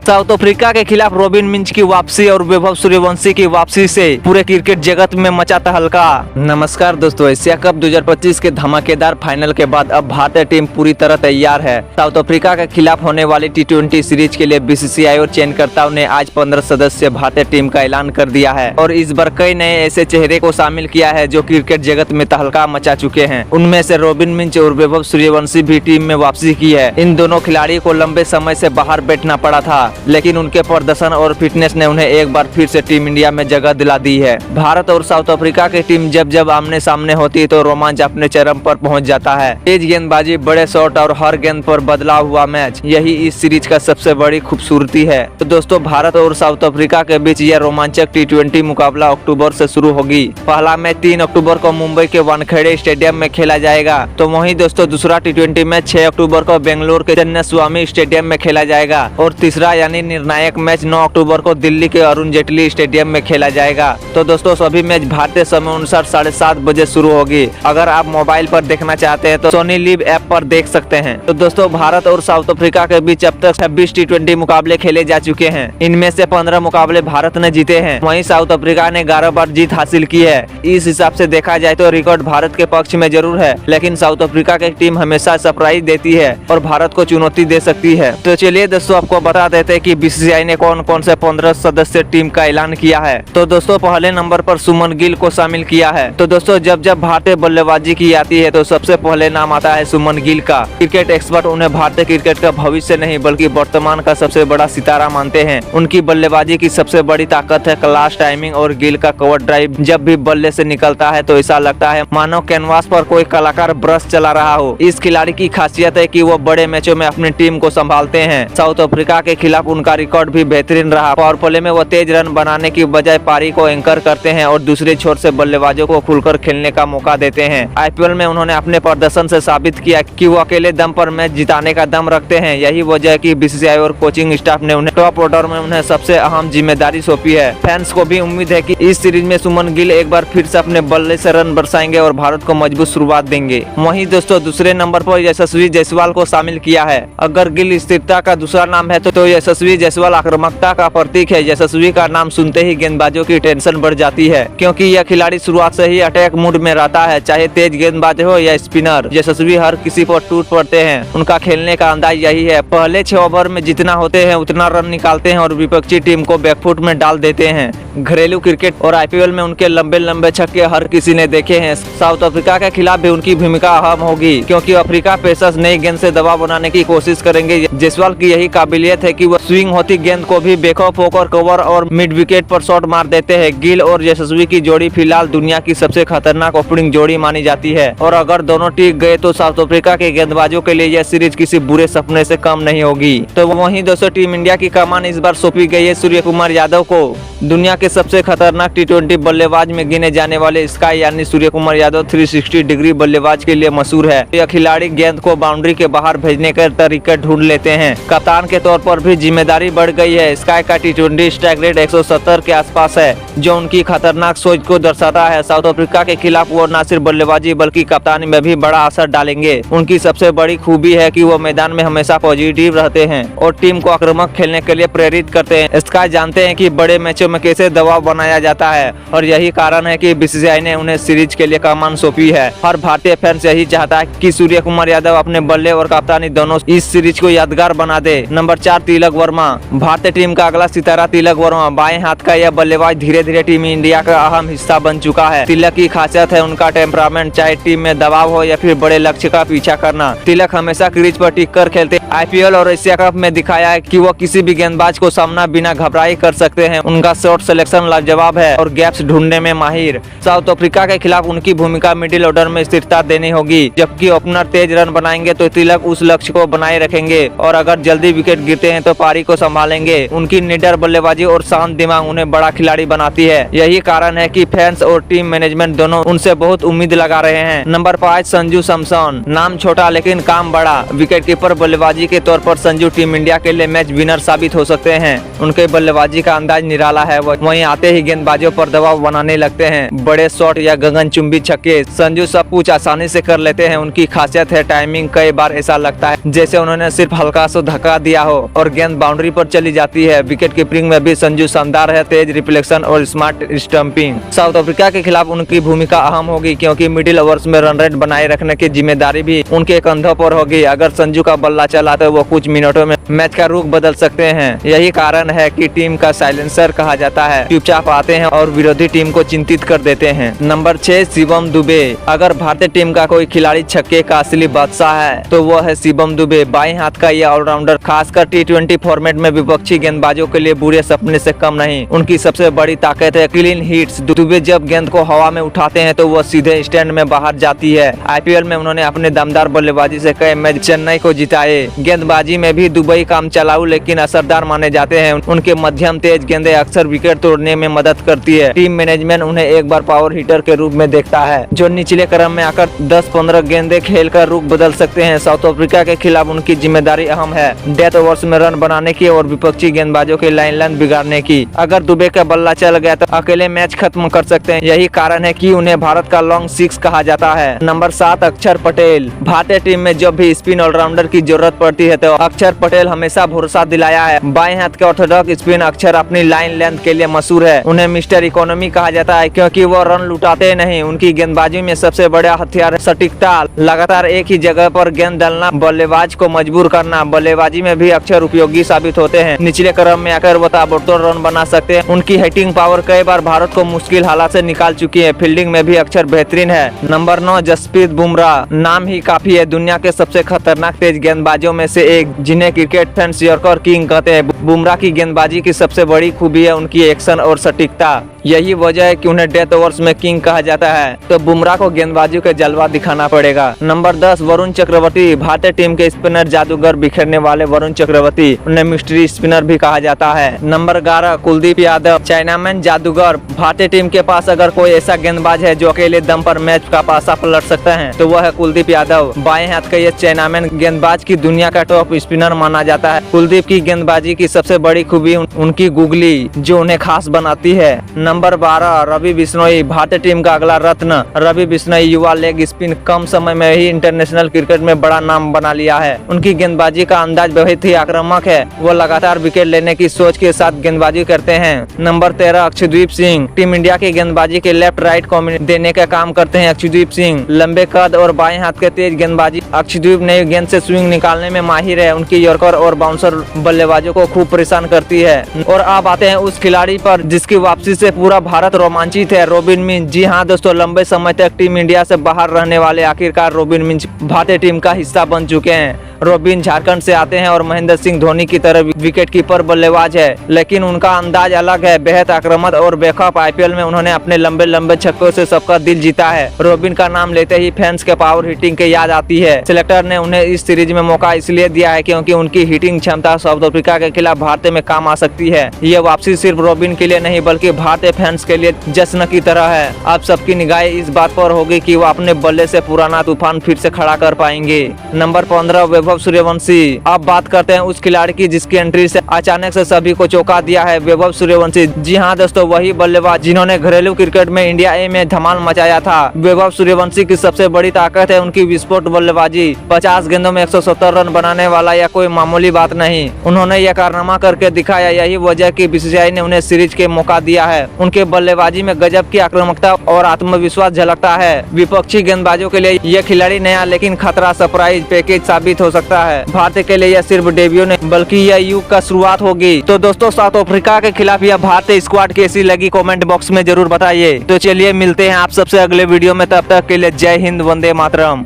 South Africa के खिलाफ robin Minj की वापसी और वैभव सूर्यवंशी की वापसी से पूरे क्रिकेट जगत में मचा तहलका। नमस्कार दोस्तों, एशिया कप 2025 के धमाकेदार फाइनल के बाद अब भारतीय टीम पूरी तरह तैयार है। साउथ अफ्रीका के खिलाफ होने वाली T20 सीरीज के लिए बीसीसीआई और चयनकर्ताओं ने आज 15 सदस्य भारतीय टीम का ऐलान कर दिया है और इस बार कई नए ऐसे चेहरे को शामिल किया है जो क्रिकेट जगत में तहलका मचा चुके हैं। उनमें से रॉबिन मिंच और वैभव सूर्यवंशी भी टीम में वापसी की है। इन दोनों खिलाड़ियों को लंबे समय से बाहर बैठना पड़ा था, लेकिन उनके प्रदर्शन और फिटनेस ने उन्हें एक बार फिर से टीम इंडिया में जगह दिला दी है। भारत और साउथ अफ्रीका की टीम जब जब आमने सामने होती है तो रोमांच अपने चरम पर पहुंच जाता है। तेज गेंदबाजी, बड़े शॉट और हर गेंद पर बदला हुआ मैच, यही इस सीरीज का सबसे बड़ी खूबसूरती है। तो दोस्तों, भारत और साउथ अफ्रीका के बीच यह रोमांचक T20 मुकाबला अक्टूबर से शुरू होगी। पहला मैच 3 अक्टूबर को मुंबई के वानखेड़े स्टेडियम में खेला जाएगा। तो वहीं दोस्तों दूसरा T20 मैच 6 अक्टूबर को बेंगलुरु के चन्नास्वामी स्टेडियम में खेला जाएगा और तीसरा यानी निर्णायक मैच 9 अक्टूबर को दिल्ली के अरुण जेटली स्टेडियम में खेला जाएगा। तो दोस्तों सभी मैच भारतीय समय अनुसार 7:30 बजे शुरू होगी। अगर आप मोबाइल पर देखना चाहते हैं तो सोनी लिव ऐप पर देख सकते हैं। तो दोस्तों भारत और साउथ अफ्रीका के बीच अब तक 26 T20 मुकाबले खेले जा चुके हैं। इनमें से 15 मुकाबले भारत ने जीते हैं, वहीं साउथ अफ्रीका ने 11 बार जीत हासिल की है। इस हिसाब से देखा जाए तो रिकॉर्ड भारत के पक्ष में जरूर है, लेकिन साउथ अफ्रीका की टीम हमेशा सरप्राइज देती है और भारत को चुनौती दे सकती है। तो चलिए दोस्तों आपको बता देते हैं कि बीसीसीआई ने कौन कौन से 15 सदस्य टीम का ऐलान किया है। तो दोस्तों पहले नंबर पर सुमन गिल को शामिल किया है। तो दोस्तों जब जब भारतीय बल्लेबाजी की आती है तो सबसे पहले नाम आता है सुमन गिल का। क्रिकेट एक्सपर्ट उन्हें भारतीय क्रिकेट का भविष्य नहीं बल्कि वर्तमान का सबसे बड़ा सितारा मानते हैं। उनकी बल्लेबाजी की सबसे बड़ी ताकत है क्लास टाइमिंग और गिल का कवर ड्राइव जब भी बल्ले से निकलता है तो ऐसा लगता है मानो कैनवास पर कोई कलाकार ब्रश चला रहा हो। इस खिलाड़ी की खासियत है कि वो बड़े मैचों में अपनी टीम को संभालते हैं। साउथ अफ्रीका के खिलाफ उनका रिकॉर्ड भी बेहतरीन रहा। पावर प्ले में वो तेज रन बनाने की बजाय पारी को एंकर करते हैं और दूसरे छोर से बल्लेबाजों को खुलकर खेलने का मौका देते हैं। आईपीएल में उन्होंने अपने प्रदर्शन से साबित किया कि वो अकेले दम पर मैच जिताने का दम रखते हैं। यही वजह है कि बीसीसीआई और कोचिंग स्टाफ ने उन्हें टॉप ऑर्डर में उन्हें सबसे अहम जिम्मेदारी सौंपी है। फैंस को भी उम्मीद है कि इस सीरीज में सुमन गिल एक बार फिर से अपने बल्ले से रन बरसाएंगे और भारत को मजबूत शुरुआत देंगे। वहीं दोस्तों दूसरे नंबर पर यशस्वी जायसवाल को शामिल किया है। अगर गिल स्थिरता का दूसरा नाम है तो यशस्वी जायसवाल आक्रामकता का प्रतीक है। यशस्वी का नाम सुनते ही गेंदबाजों की टेंशन बढ़ जाती है, क्योंकि यह खिलाड़ी शुरुआत से ही अटैक मूड में रहता है, चाहे तेज गेंदबाज हो या स्पिनर। यशस्वी हर किसी पर टूट पड़ते हैं। उनका खेलने का अंदाज यही है, पहले 6 ओवर में जितना होते हैं उतना रन निकालते हैं और विपक्षी टीम को बैकफुट में डाल देते हैं। घरेलू क्रिकेट और आईपीएल में उनके लंबे लंबे छक्के हर किसी ने देखे हैं। साउथ अफ्रीका के खिलाफ भी उनकी भूमिका अहम होगी, क्योंकि अफ्रीका पेसर्स नई गेंद से दबाव बनाने की कोशिश करेंगे। जायसवाल की यही काबिलियत है कि वह स्विंग होती गेंद को भी बेखौफ होकर कवर और मिड विकेट पर शॉट मार देते हैं। गिल और यशस्वी की जोड़ी फिलहाल दुनिया की सबसे खतरनाक ओपनिंग जोड़ी मानी जाती है और अगर दोनों टिक गए तो साउथ अफ्रीका के गेंदबाजों के लिए यह सीरीज किसी बुरे सपने से कम नहीं होगी। तो वहीं दोस्तों टीम इंडिया की कमान इस बार सौंपी गई है सूर्य कुमार यादव को। दुनिया के सबसे खतरनाक T20 बल्लेबाज में गिने जाने वाले स्काई यानी सूर्य कुमार यादव 360 डिग्री बल्लेबाज के लिए मशहूर है। यह खिलाड़ी गेंद को बाउंड्री के बाहर भेजने के तरीके ढूंढ लेते हैं। कप्तान के तौर पर भी जिम्मेदारी बढ़ गई है। स्काई का T20 स्ट्राइक रेट 170 के आसपास है, जो उनकी खतरनाक सोच को दर्शाता है। साउथ अफ्रीका के खिलाफ वो न सिर्फ बल्लेबाजी बल्कि कप्तानी में भी बड़ा असर डालेंगे। उनकी सबसे बड़ी खूबी है कि वो मैदान में हमेशा पॉजिटिव रहते हैं और टीम को आक्रामक खेलने के लिए प्रेरित करते हैं। स्काई जानते हैं कि बड़े मैचों में कैसे दबाव बनाया जाता है और यही कारण है कि बीसीसीआई ने उन्हें सीरीज के लिए कमान सौंपी है। हर भारतीय फैंस यही चाहता है कि सूर्य कुमार यादव अपने बल्ले और कप्तानी दोनों इस सीरीज को यादगार बना दे। नंबर 4 तिलक वर्मा। भारतीय टीम का अगला सितारा तिलक वर्मा। बाएं हाथ का यह बल्लेबाज धीरे धीरे टीम इंडिया का अहम हिस्सा बन चुका है। तिलक की खासियत है उनका टेम्परामेंट, चाहे टीम में दबाव हो या फिर बड़े लक्ष्य का पीछा करना। तिलक हमेशा क्रीज पर टिक कर खेलते। आईपीएल और एशिया कप में दिखाया है कि वो किसी भी गेंदबाज को सामना बिना घबराए कर सकते हैं। उनका शॉट सिलेक्शन लाजवाब है और गैप्स ढूंढने में माहिर। साउथ अफ्रीका के खिलाफ उनकी भूमिका मिडिल ऑर्डर में स्थिरता देनी होगी, जबकि ओपनर तेज रन बनाएंगे तो तिलक उस लक्ष्य को बनाए रखेंगे और अगर जल्दी विकेट गिरते हैं तो पारी को संभालेंगे। उनकी निडर बल्लेबाजी और शांत दिमाग उन्हें बड़ा खिलाड़ी बनाती है। यही कारण है कि फैंस और टीम मैनेजमेंट दोनों उनसे बहुत उम्मीद लगा रहे हैं। नंबर 5 संजू सैमसन। नाम छोटा लेकिन काम बड़ा। विकेट कीपर बल्लेबाजी के तौर पर संजू टीम इंडिया के लिए मैच विनर साबित हो सकते हैं। उनके बल्लेबाजी का अंदाज निराला है, वहीं आते ही गेंदबाजों पर दबाव बनाने लगते हैं। बड़े शॉट या गगनचुंबी छक्के संजू सब कुछ आसानी से कर लेते हैं। उनकी खासियत है टाइमिंग। कई बार ऐसा लगता है जैसे उन्होंने सिर्फ हल्का सा धक्का दिया हो और गेंद बाउंड्री पर चली जाती है। विकेट कीपिंग में भी संजू शानदार है, तेज रिफ्लेक्शन और स्मार्ट स्टंपिंग। साउथ अफ्रीका के खिलाफ उनकी भूमिका अहम होगी क्योंकि मिडिल ओवर्स में रन रेट बनाए रखने की जिम्मेदारी भी उनके कंधों पर होगी। अगर संजू का बल्ला चला तो वो कुछ मिनटों में मैच का रुख बदल सकते हैं। यही कारण है कि टीम का साइलेंसर कहा जाता है। चुपचाप आते हैं और विरोधी टीम को चिंतित कर देते हैं। नंबर 6 शिवम दुबे। अगर भारतीय टीम का कोई खिलाड़ी छक्के का असली बादशाह है तो वो है शिवम दुबे। बाएं हाथ का ये ऑलराउंडर खासकर T20 फॉर्मेट में विपक्षी गेंदबाजों के लिए बुरे सपने से कम नहीं। उनकी सबसे बड़ी ताकत है क्लीन हिट्स। दुबे जब गेंद को हवा में उठाते हैं तो वो सीधे स्टैंड में बाहर जाती है। IPL में उन्होंने अपने दमदार बल्लेबाजी से कई मैच चेन्नई को जिताए। गेंदबाजी में भी दुबई काम चलाऊ लेकिन असरदार माने जाते हैं। उनके मध्यम तेज गेंदें अक्सर विकेट तोड़ने में मदद करती है। टीम मैनेजमेंट उन्हें एक बार पावर हिटर के रूप में देखता है जो निचले क्रम में आकर 10-15 गेंदें खेलकर रुख बदल सकते हैं। साउथ अफ्रीका के खिलाफ उनकी जिम्मेदारी अहम है, डेथ ओवर्स में रन बनाने की और विपक्षी गेंदबाजों की लाइन बिगाड़ने की। अगर दुबे का बल्ला चल गया तो अकेले मैच खत्म कर सकते हैं। यही कारण है कि उन्हें भारत का लॉन्ग 6 कहा जाता है। नंबर 7 अक्षर पटेल। भारतीय टीम में जब भी स्पिन ऑलराउंडर की जरूरत पड़ती है तो अक्षर पटेल हमेशा भरोसा दिलाया है। बाएं हाथ के ऑर्थोडॉक्स स्पिन अक्षर अपनी लाइन लेंथ के लिए मशहूर है। उन्हें मिस्टर इकोनॉमी कहा जाता है क्योंकि वो रन लुटाते नहीं। उनकी गेंदबाजी में सबसे बड़ा हथियार है सटीकता। लगातार एक ही जगह पर गेंद डालना, बल्लेबाज को मजबूर करना। बल्लेबाजी में भी अक्षर उपयोगी साबित होते हैं। निचले क्रम में आकर वो ताबड़तोड़ रन बना सकते हैं। उनकी हिटिंग पावर कई बार भारत को मुश्किल हालात से निकाल चुकी है। फील्डिंग में भी अक्षर बेहतरीन है। नंबर 9 जसप्रीत बुमराह। नाम ही काफी है, दुनिया के सबसे खतरनाक तेज गेंदबाजों में से एक, जिन्हें क्रिकेट फैंस यॉर्कर किंग कहते हैं। बुमराह की गेंदबाजी की सबसे बड़ी खूबी है उनकी एक्शन और सटीकता। यही वजह है कि उन्हें डेथ ओवर्स में किंग कहा जाता है। तो बुमराह को गेंदबाजी का जलवा दिखाना पड़ेगा। नंबर 10 वरुण चक्रवर्ती। भारतीय टीम के स्पिनर जादूगर बिखेरने वाले वरुण चक्रवर्ती, उन्हें मिस्ट्री स्पिनर भी कहा जाता है। नंबर 11 कुलदीप यादव। चाइनामैन जादूगर। भारतीय टीम के पास अगर कोई ऐसा गेंदबाज है जो अकेले दम पर मैच का पासा पलट सकता है तो वह है कुलदीप यादव। बाएं हाथ का ये चाइनामैन गेंदबाज की दुनिया का टॉप स्पिनर माना जाता है। कुलदीप की गेंदबाजी की सबसे बड़ी खूबी उनकी गुगली जो उन्हें खास बनाती है। नंबर 12 रवि बिश्नोई। भारतीय टीम का अगला रत्न रवि बिश्नोई युवा लेग स्पिन कम समय में ही इंटरनेशनल क्रिकेट में बड़ा नाम बना लिया है। उनकी गेंदबाजी का अंदाज बहुत ही आक्रामक है। वो लगातार विकेट लेने की सोच के साथ गेंदबाजी करते हैं। Number 13 Akshdeep Singh. Team India की गेंदबाजी के लेफ्ट राइट कॉम्बिनेशन देने का काम करते हैं अक्षदीप सिंह। लंबे कद और बाएं हाथ के तेज गेंदबाजी। अक्षदीप नई गेंद से स्विंग निकालने में माहिर है। उनकी यॉर्कर और बाउंसर बल्लेबाजों को खूब परेशान करती है। और अब आते हैं उस खिलाड़ी पर जिसकी वापसी से पूरा भारत रोमांचित है, रॉबिन मिंच। जी हाँ दोस्तों, लंबे समय तक टीम इंडिया से बाहर रहने वाले आखिरकार रॉबिन मिंच भारतीय टीम का हिस्सा बन चुके हैं। रॉबिन झारखंड से आते हैं और महेंद्र सिंह धोनी की तरह विकेट कीपर बल्लेबाज है, लेकिन उनका अंदाज अलग है, बेहद आक्रामक और बेखौफ। IPL में उन्होंने अपने लंबे छक्कों से सबका दिल जीता है। रॉबिन का नाम लेते ही फैंस के पावर हिटिंग के याद आती है। सिलेक्टर ने उन्हें इस सीरीज में मौका इसलिए दिया है क्योंकि उनकी हिटिंग क्षमता साउथ अफ्रीका के खिलाफ भारतीय में काम आ सकती है। ये वापसी सिर्फ रॉबिन के लिए नहीं बल्कि भारतीय फैंस के लिए जश्न की तरह है। अब सबकी निगाहें इस बात पर होगी कि वो अपने बल्ले से पुराना तूफान फिर से खड़ा कर पाएंगे। नंबर 15 वैभव सूर्यवंशी। अब बात करते हैं उस खिलाड़ी की जिसकी एंट्री से अचानक से सभी को चौंका दिया है, वैभव सूर्यवंशी। जी हाँ दोस्तों, वही बल्लेबाज जिन्होंने घरेलू क्रिकेट में इंडिया ए में धमाल मचाया था। वैभव सूर्यवंशी की सबसे बड़ी ताकत है उनकी विस्फोट बल्लेबाजी। 50 गेंदों में 170 रन बनाने वाला या कोई मामूली बात नहीं। उन्होंने यह कारनामा करके दिखाया। यही वजह की BCCI ने उन्हें सीरीज के मौका दिया है। उनके बल्लेबाजी में गजब की आक्रामकता और आत्मविश्वास झलकता है। विपक्षी गेंदबाजों के लिए यह खिलाड़ी नया लेकिन खतरा सरप्राइज पैकेज साबित हो सकता है। भारत के लिए यह सिर्फ डेब्यू नहीं बल्कि यह युग का शुरुआत होगी। तो दोस्तों, साउथ अफ्रीका के खिलाफ यह भारतीय स्क्वाड कैसी लगी कमेंट बॉक्स में जरूर बताइए। तो चलिए मिलते हैं आप सबसे अगले वीडियो में, तब तक के लिए जय हिंद, वंदे मातरम।